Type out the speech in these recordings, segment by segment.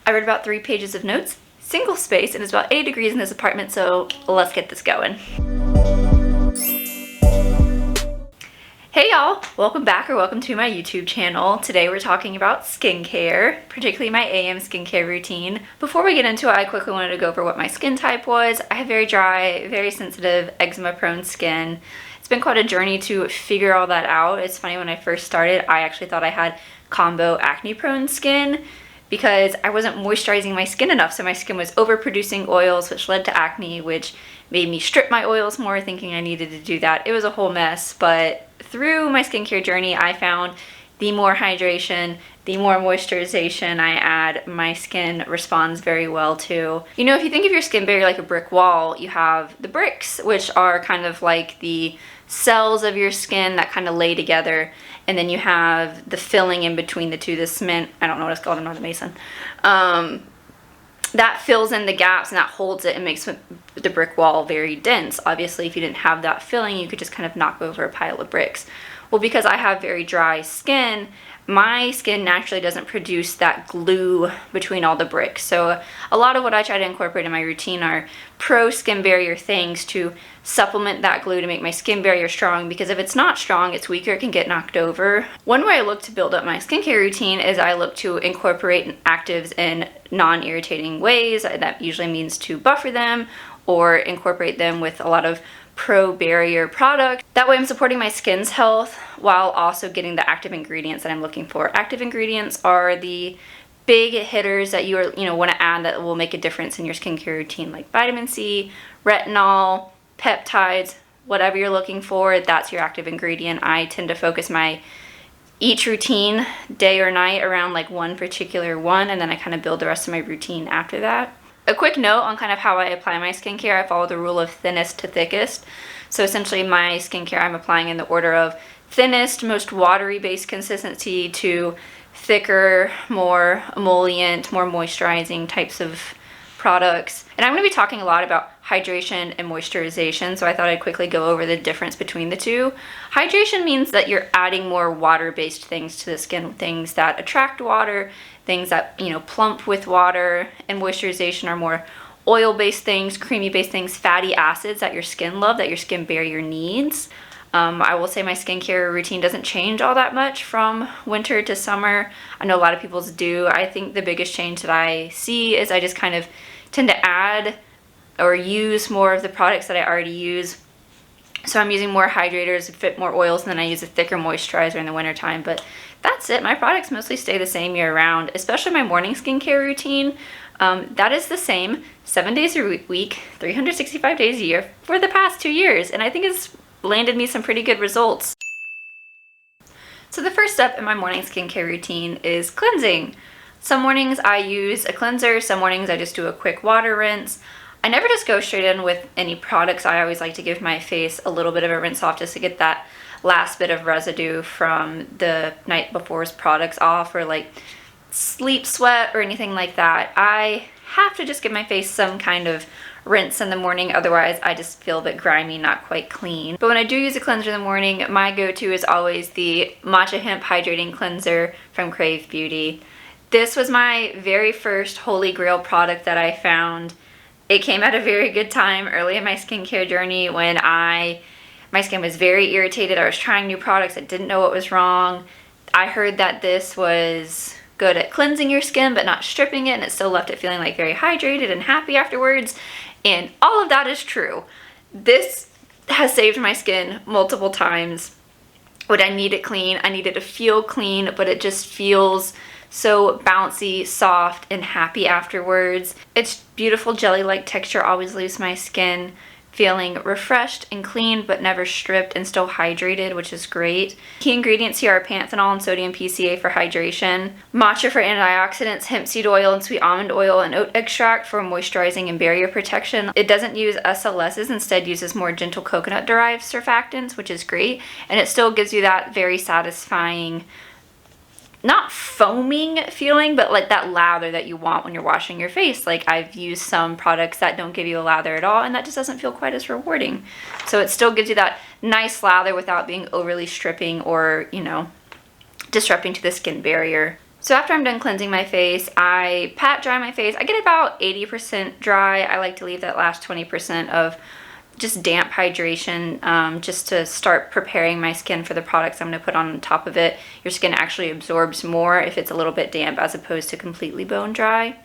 I read about 3 pages of notes, single space, and it's about 80 degrees in this apartment, so let's get this going. Hey y'all, welcome back or welcome to my YouTube channel. Today we're talking about skincare, particularly my AM skincare routine. Before we get into it, I quickly wanted to go over what my skin type was. I have very dry, very sensitive, eczema-prone skin. It's been quite a journey to figure all that out. It's funny, when I first started, I actually thought I had combo acne-prone skin because I wasn't moisturizing my skin enough, so my skin was overproducing oils, which led to acne, which made me strip my oils more, thinking I needed to do that. It was a whole mess, but through my skincare journey, I found the more hydration, the more moisturization I add, my skin responds very well to. You know, if you think of your skin barrier like a brick wall, you have the bricks, which are kind of like the cells of your skin that kind of lay together, and then you have the filling in between the two, the cement, I don't know what it's called, I'm not a mason, that fills in the gaps and that holds it and makes the brick wall very dense. Obviously, if you didn't have that filling, you could just kind of knock over a pile of bricks. Well, because I have very dry skin, my skin naturally doesn't produce that glue between all the bricks. So a lot of what I try to incorporate in my routine are pro skin barrier things to supplement that glue to make my skin barrier strong, because if it's not strong, it's weaker, it can get knocked over. One way I look to build up my skincare routine is I look to incorporate actives in non-irritating ways. That usually means to buffer them or incorporate them with a lot of pro barrier product. That way I'm supporting my skin's health while also getting the active ingredients that I'm looking for. Active ingredients are the big hitters that you want to add that will make a difference in your skincare routine, like vitamin C, retinol, peptides, whatever you're looking for, that's your active ingredient. I tend to focus each routine, day or night, around like one particular one, and then I kind of build the rest of my routine after that. A quick note on kind of how I apply my skincare: I follow the rule of thinnest to thickest. So essentially my skincare I'm applying in the order of thinnest, most watery based consistency to thicker, more emollient, more moisturizing types of products. And I'm going to be talking a lot about hydration and moisturization, so I thought I'd quickly go over the difference between the two. Hydration means that you're adding more water-based things to the skin, things that attract water, things that, plump with water, and moisturization are more oil-based things, creamy-based things, fatty acids that your skin loves, that your skin barrier needs. I will say my skincare routine doesn't change all that much from winter to summer. I know a lot of people's do. I think the biggest change that I see is I just kind of tend to add or use more of the products that I already use. So I'm using more hydrators, fit more oils, and then I use a thicker moisturizer in the wintertime. But that's it. My products mostly stay the same year round, especially my morning skincare routine. That is the same 7 days a week, 365 days a year for the past 2 years. And I think it's landed me some pretty good results. So the first step in my morning skincare routine is cleansing. Some mornings I use a cleanser, some mornings I just do a quick water rinse. I never just go straight in with any products. I always like to give my face a little bit of a rinse off just to get that last bit of residue from the night before's products off, or like sleep sweat or anything like that. I have to just give my face some kind of rinse in the morning, otherwise I just feel a bit grimy, not quite clean. But when I do use a cleanser in the morning, my go-to is always the Matcha Hemp Hydrating Cleanser from Crave Beauty. This was my very first holy grail product that I found. It came at a very good time early in my skincare journey when my skin was very irritated. I was trying new products. I didn't know what was wrong. I heard that this was good at cleansing your skin but not stripping it, and it still left it feeling like very hydrated and happy afterwards. And all of that is true. This has saved my skin multiple times. When I need it clean, I need it to feel clean, but it just feels so bouncy, soft, and happy afterwards. Its beautiful jelly-like texture always leaves my skin feeling refreshed and clean, but never stripped, and still hydrated, which is great. Key ingredients here are panthenol and sodium PCA for hydration, matcha for antioxidants, hemp seed oil and sweet almond oil, and oat extract for moisturizing and barrier protection. It doesn't use SLSs, instead uses more gentle coconut-derived surfactants, which is great, and it still gives you that very satisfying, not foaming feeling, but like that lather that you want when you're washing your face. Like, I've used some products that don't give you a lather at all, and that just doesn't feel quite as rewarding. So it still gives you that nice lather without being overly stripping or, disrupting to the skin barrier. So after I'm done cleansing my face, I pat dry my face. I get about 80% dry. I like to leave that last 20% of just damp hydration, just to start preparing my skin for the products I'm going to put on top of it. Your skin actually absorbs more if it's a little bit damp as opposed to completely bone dry.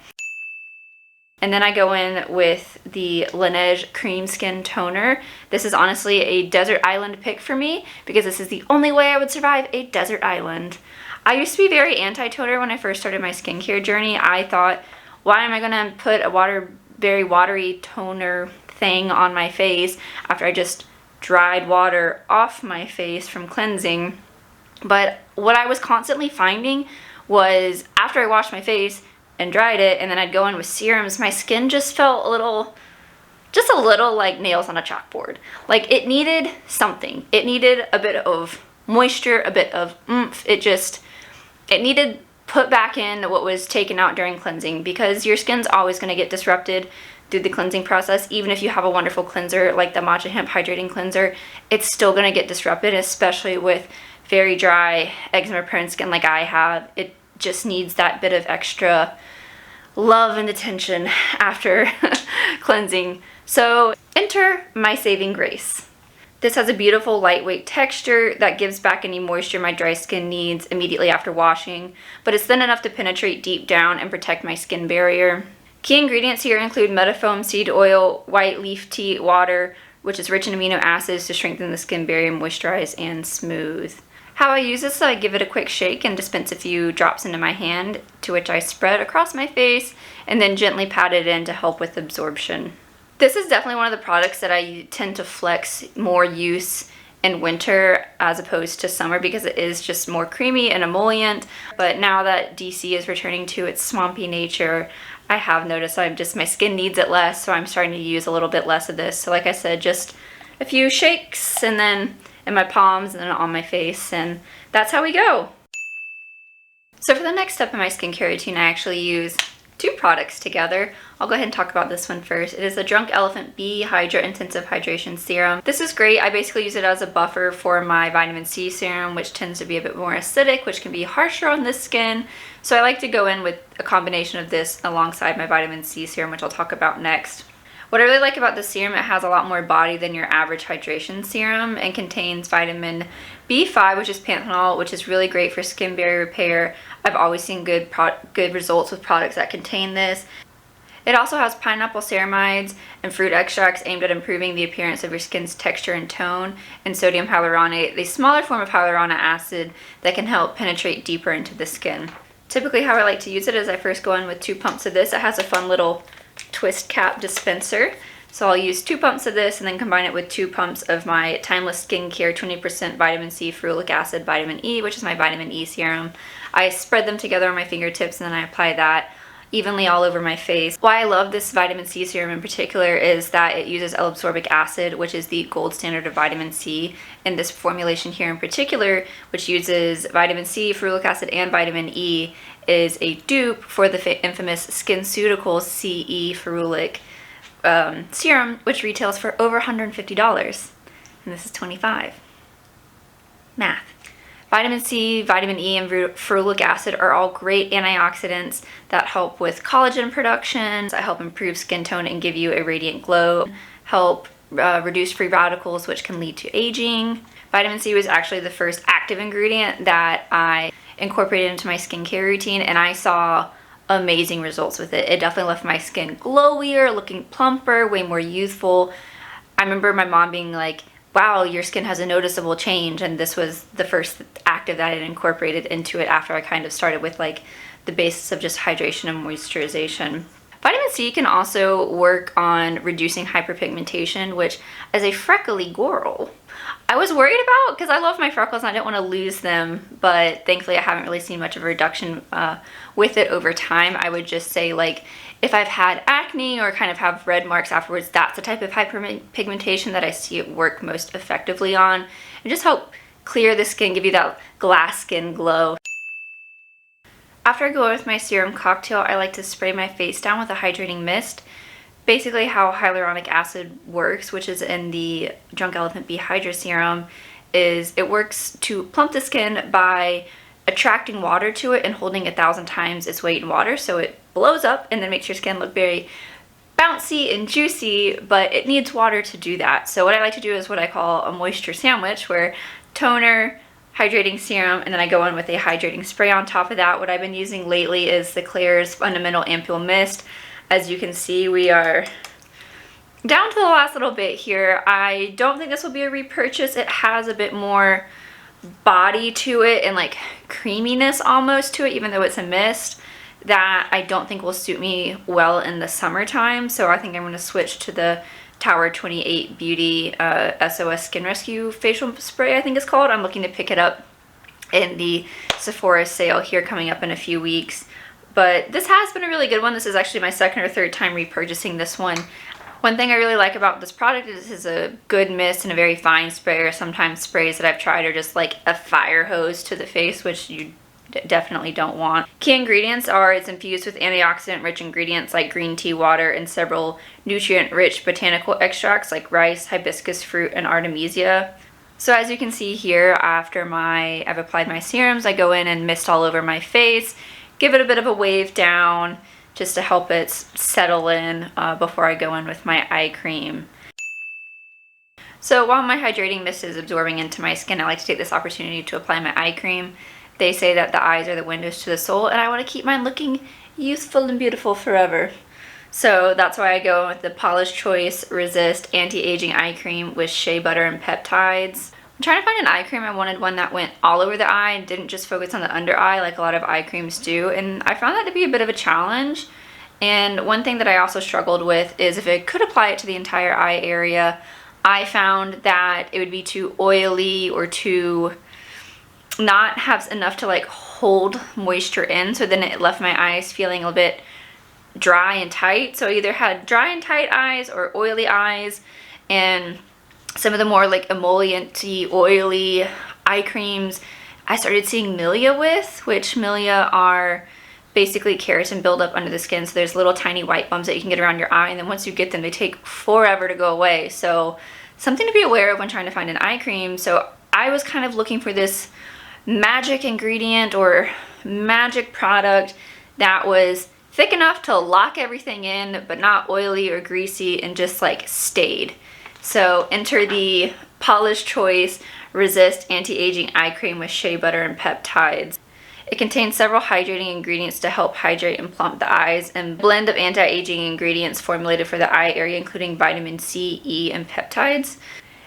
And then I go in with the Laneige Cream Skin Toner. This is honestly a desert island pick for me because this is the only way I would survive a desert island. I used to be very anti-toner when I first started my skincare journey. I thought, why am I going to put a very watery toner thing on my face after I just dried water off my face from cleansing? But what I was constantly finding was after I washed my face and dried it and then I'd go in with serums, my skin just felt a little like nails on a chalkboard. Like it needed something. It needed a bit of moisture, a bit of oomph. It needed put back in what was taken out during cleansing, because your skin's always going to get disrupted through the cleansing process. Even if you have a wonderful cleanser like the Matcha Hemp Hydrating Cleanser, it's still going to get disrupted, especially with very dry, eczema-prone skin like I have. It just needs that bit of extra love and attention after cleansing. So enter my saving grace. This has a beautiful lightweight texture that gives back any moisture my dry skin needs immediately after washing, but it's thin enough to penetrate deep down and protect my skin barrier. Key ingredients here include metafoam seed oil, white leaf tea, water, which is rich in amino acids to strengthen the skin barrier, moisturize, and smooth. How I use this, I give it a quick shake and dispense a few drops into my hand, to which I spread across my face and then gently pat it in to help with absorption. This is definitely one of the products that I tend to flex more use in winter as opposed to summer because it is just more creamy and emollient. But now that DC is returning to its swampy nature, I have noticed my skin needs it less, so I'm starting to use a little bit less of this. So like I said, just a few shakes and then in my palms and then on my face, and that's how we go. So for the next step in my skincare routine, I actually use two products together. I'll go ahead and talk about this one first. It is the Drunk Elephant Bee Hydra Intensive Hydration Serum. This is great. I basically use it as a buffer for my vitamin C serum, which tends to be a bit more acidic, which can be harsher on the skin. So I like to go in with a combination of this alongside my vitamin C serum, which I'll talk about next. What I really like about this serum, it has a lot more body than your average hydration serum and contains vitamin B5, which is panthenol, which is really great for skin barrier repair. I've always seen good results with products that contain this. It also has pineapple ceramides and fruit extracts aimed at improving the appearance of your skin's texture and tone, and sodium hyaluronate, the smaller form of hyaluronic acid that can help penetrate deeper into the skin. Typically how I like to use it is I first go in with 2 pumps of this. It has a fun little twist cap dispenser. So I'll use 2 pumps of this and then combine it with 2 pumps of my Timeless Skincare 20% Vitamin C Ferulic Acid Vitamin E, which is my vitamin E serum. I spread them together on my fingertips and then I apply that evenly all over my face. Why I love this vitamin C serum in particular is that it uses L-ascorbic acid, which is the gold standard of vitamin C. And this formulation here in particular, which uses vitamin C, ferulic acid, and vitamin E, is a dupe for the infamous SkinCeuticals CE Ferulic serum, which retails for over $150, and this is $25. Math. Vitamin C, vitamin E, and ferulic acid are all great antioxidants that help with collagen production, that help improve skin tone and give you a radiant glow, help reduce free radicals, which can lead to aging. Vitamin C was actually the first active ingredient that I incorporated into my skincare routine, and I saw amazing results with it. It definitely left my skin glowier, looking plumper, way more youthful. I remember my mom being like, wow, your skin has a noticeable change, and this was the first active that I had incorporated into it after I kind of started with like the basis of just hydration and moisturization. Vitamin C can also work on reducing hyperpigmentation, which as a freckly girl, I was worried about because I love my freckles and I didn't want to lose them, but thankfully I haven't really seen much of a reduction with it over time. I would just say, like, if I've had acne or kind of have red marks afterwards, that's the type of hyperpigmentation that I see it work most effectively on, and just help clear the skin, give you that glass skin glow. After I go with my serum cocktail, I like to spray my face down with a hydrating mist. Basically how hyaluronic acid works, which is in the Drunk Elephant Bee Hydra Serum, is it works to plump the skin by attracting water to it and holding 1,000 times its weight in water, so it blows up and then makes your skin look very bouncy and juicy, but it needs water to do that. So what I like to do is what I call a moisture sandwich, where toner, hydrating serum, and then I go in with a hydrating spray on top of that. What I've been using lately is the Klairs Fundamental Ampoule Mist. As you can see, we are down to the last little bit here. I don't think this will be a repurchase. It has a bit more body to it and like creaminess almost to it, even though it's a mist, that I don't think will suit me well in the summertime. So I think I'm going to switch to the Tower 28 Beauty SOS Skin Rescue Facial Spray, I think it's called. I'm looking to pick it up in the Sephora sale here coming up in a few weeks. But this has been a really good one. This is actually my second or third time repurchasing this one. One thing I really like about this product is this is a good mist and a very fine sprayer. Sometimes sprays that I've tried are just like a fire hose to the face, which you definitely don't want. Key ingredients are it's infused with antioxidant-rich ingredients like green tea water and several nutrient-rich botanical extracts like rice, hibiscus fruit, and artemisia. So as you can see here, after I've applied my serums, I go in and mist all over my face, give it a bit of a wave down just to help it settle in before I go in with my eye cream. So while my hydrating mist is absorbing into my skin, I like to take this opportunity to apply my eye cream. They say that the eyes are the windows to the soul, and I want to keep mine looking youthful and beautiful forever. So that's why I go with the Paula's Choice Resist Anti-Aging Eye Cream with shea butter and peptides. I'm trying to find an eye cream. I wanted one that went all over the eye and didn't just focus on the under eye like a lot of eye creams do, and I found that to be a bit of a challenge. And one thing that I also struggled with is if I could apply it to the entire eye area, I found that it would be too oily or too not have enough to like hold moisture in, so then it left my eyes feeling a bit dry and tight. So I either had dry and tight eyes or oily eyes, and some of the more like emollient-y, oily eye creams I started seeing milia with, which milia are basically keratin buildup under the skin. So there's little tiny white bumps that you can get around your eye, and then once you get them, they take forever to go away. So something to be aware of when trying to find an eye cream. So I was kind of looking for this magic ingredient or magic product that was thick enough to lock everything in, but not oily or greasy, and just like stayed. So enter the Paula's Choice Resist Anti-Aging Eye Cream with shea butter and peptides. It contains several hydrating ingredients to help hydrate and plump the eyes, and a blend of anti-aging ingredients formulated for the eye area, including vitamin C, E, and peptides.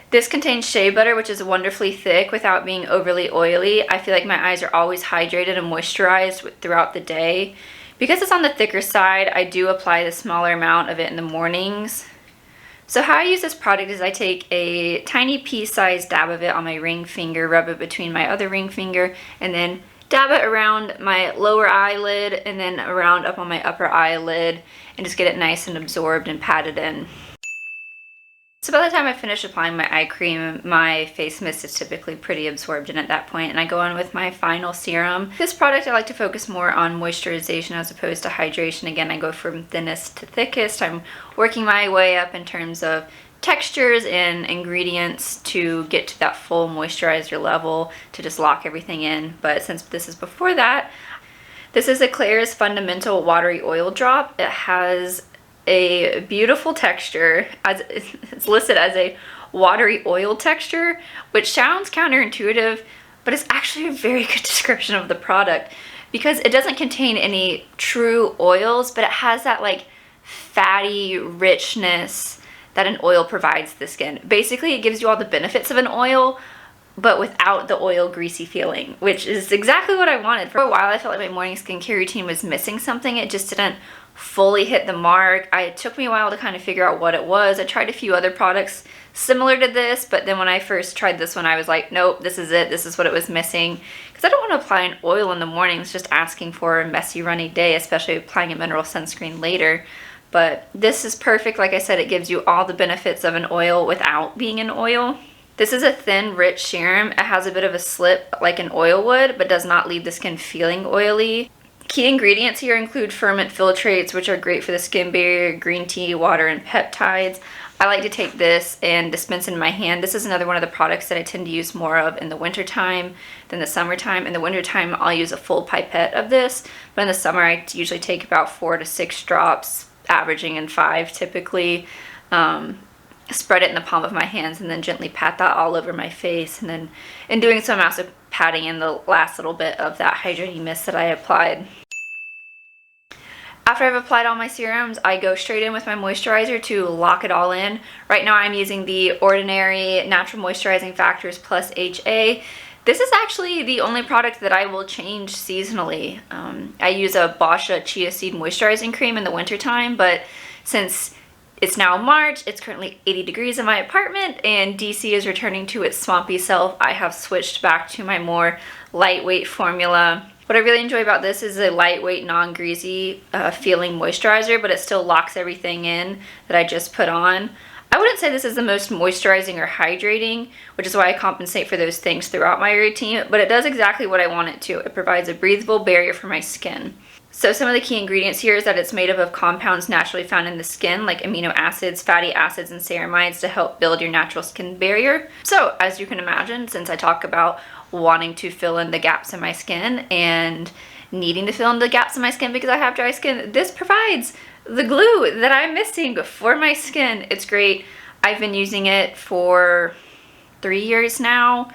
This contains shea butter, which is wonderfully thick without being overly oily. I feel like my eyes are always hydrated and moisturized throughout the day. Because it's on the thicker side, I do apply the smaller amount of it in the mornings. So how I use this product is I take a tiny pea-sized dab of it on my ring finger, rub it between my other ring finger, and then dab it around my lower eyelid and then around up on my upper eyelid, and just get it nice and absorbed and patted in. So by the time I finish applying my eye cream, my face mist is typically pretty absorbed in at that point, and I go on with my final serum. This product I like to focus more on moisturization as opposed to hydration. Again, I go from thinnest to thickest. I'm working my way up in terms of textures and ingredients to get to that full moisturizer level to just lock everything in. But since this is before that, this is a Klairs Fundamental Watery Oil Drop. It has a beautiful texture, as it's listed as a watery oil texture, which sounds counterintuitive, but it's actually a very good description of the product because it doesn't contain any true oils, but it has that like fatty richness that an oil provides the skin. Basically, it gives you all the benefits of an oil, but without the oil greasy feeling, which is exactly what I wanted. For a while, I felt like my morning skincare routine was missing something. It just didn't fully hit the mark. It took me a while to kind of figure out what it was. I tried a few other products similar to this, but then when I first tried this one, I was like, nope, this is it. This is what it was missing. Because I don't want to apply an oil in the morning. It's just asking for a messy, runny day, especially applying a mineral sunscreen later. But this is perfect. Like I said, it gives you all the benefits of an oil without being an oil. This is a thin, rich serum. It has a bit of a slip like an oil would, but does not leave the skin feeling oily. Key ingredients here include ferment filtrates, which are great for the skin barrier, green tea, water, and peptides. I like to take this and dispense in my hand. This is another one of the products that I tend to use more of in the wintertime than the summertime. In the wintertime, I'll use a full pipette of this, but in the summer, I usually take about 4 to 6 drops, averaging in 5 typically. Spread it in the palm of my hands and then gently pat that all over my face. And then in doing so, I'm also patting in the last little bit of that hydrating mist that I applied. After I've applied all my serums, I go straight in with my moisturizer to lock it all in. Right now I'm using the Ordinary Natural Moisturizing Factors Plus HA. This is actually the only product that I will change seasonally. I use a Boscia Chia Seed Moisturizing Cream in the wintertime, but since it's now March, it's currently 80 degrees in my apartment, and DC is returning to its swampy self, I have switched back to my more lightweight formula. What I really enjoy about this is a lightweight, non-greasy feeling moisturizer, but it still locks everything in that I just put on. I wouldn't say this is the most moisturizing or hydrating, which is why I compensate for those things throughout my routine, but it does exactly what I want it to. It provides a breathable barrier for my skin. So some of the key ingredients here is that it's made up of compounds naturally found in the skin, like amino acids, fatty acids, and ceramides to help build your natural skin barrier. So as you can imagine, since I talk about wanting to fill in the gaps in my skin and needing to fill in the gaps in my skin because I have dry skin, this provides the glue that I'm missing for my skin. It's great. I've been using it for 3 years now.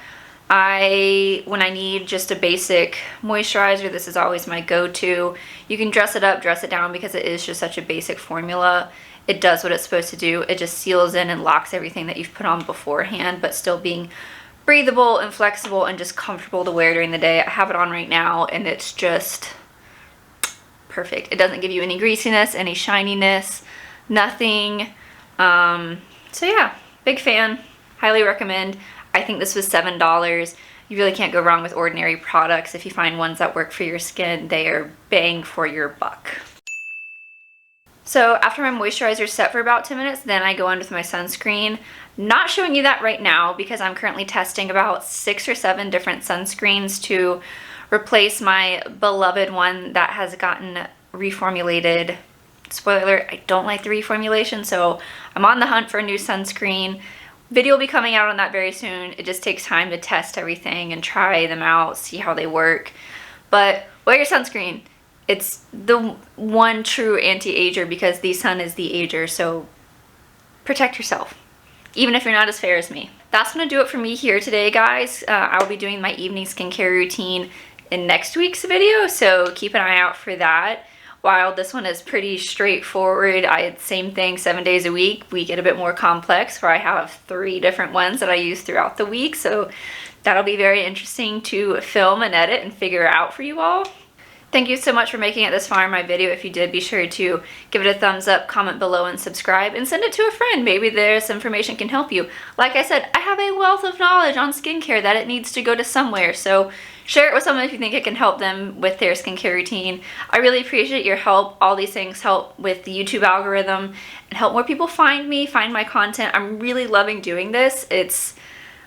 When I need just a basic moisturizer, this is always my go-to. You can dress it up, dress it down, because it is just such a basic formula. It does what it's supposed to do. It just seals in and locks everything that you've put on beforehand, but still being breathable and flexible and just comfortable to wear during the day. I have it on right now and it's just perfect. It doesn't give you any greasiness, any shininess, nothing. So yeah, big fan, highly recommend. I think this was $7. You really can't go wrong with Ordinary products. If you find ones that work for your skin, they are bang for your buck. So after my moisturizer is set for about 10 minutes, then I go in with my sunscreen. Not showing you that right now because I'm currently testing about 6 or 7 different sunscreens to replace my beloved one that has gotten reformulated. Spoiler alert, I don't like the reformulation, so I'm on the hunt for a new sunscreen. Video will be coming out on that very soon. It just takes time to test everything and try them out, see how they work. But wear your sunscreen. It's the one true anti-ager because the sun is the ager, so protect yourself, even if you're not as fair as me. That's gonna do it for me here today, guys. I will be doing my evening skincare routine in next week's video, so keep an eye out for that. While this one is pretty straightforward, same thing 7 days a week. We get a bit more complex where I have 3 different ones that I use throughout the week, so that'll be very interesting to film and edit and figure out for you all. Thank you so much for making it this far in my video. If you did, be sure to give it a thumbs up, comment below, and subscribe, and send it to a friend. Maybe this information can help you. Like I said, I have a wealth of knowledge on skincare that it needs to go to somewhere, so share it with someone if you think it can help them with their skincare routine. I really appreciate your help. All these things help with the YouTube algorithm and help more people find me, find my content. I'm really loving doing this. It's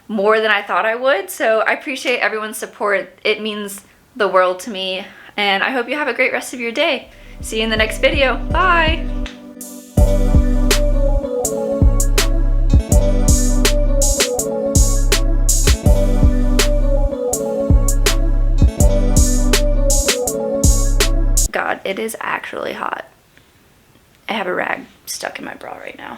more than I thought I would, so I appreciate everyone's support. It means the world to me. And I hope you have a great rest of your day. See you in the next video. Bye! God, it is actually hot. I have a rag stuck in my bra right now.